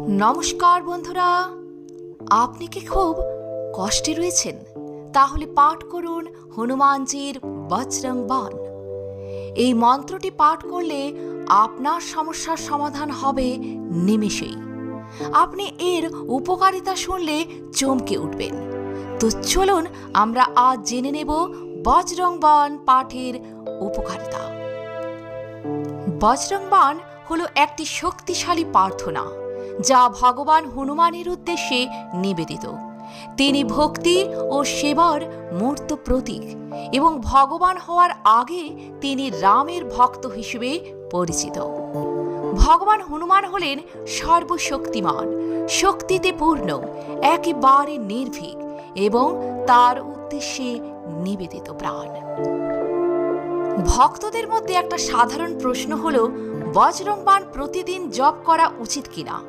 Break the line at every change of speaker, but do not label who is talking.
নমস্কার বন্ধুরা, আপনি কি খুব কষ্টে রয়েছেন? তাহলে পাঠ করুন হনুমানজির বজরং বাণ। এই মন্ত্রটি পাঠ করলে আপনার সমস্যার সমাধান হবে নিমেষেই। আপনি এর উপকারিতা শুনলে চমকে উঠবেন। তো চলুন আমরা আজ জেনে নেব বজরং বাণ পাঠের উপকারিতা। বজরং বাণ হলো একটি শক্তিশালী প্রার্থনা যা ভগবান হনুমানের উদ্দেশ্যে নিবেদিত। তিনি ভক্তি ও সেবার মূর্ত প্রতীক এবং ভগবান হওয়ার আগে তিনি রামের ভক্ত হিসেবে পরিচিত। ভগবান হনুমান হলেন সর্বশক্তিমান, শক্তিতে পূর্ণ, একেবারে নির্ভীক এবং তার উদ্দেশ্যে নিবেদিত প্রাণ। ভক্তদের মধ্যে একটা সাধারণ প্রশ্ন হলো বজরং বাণ প্রতিদিন জপ করা উচিত কিনা।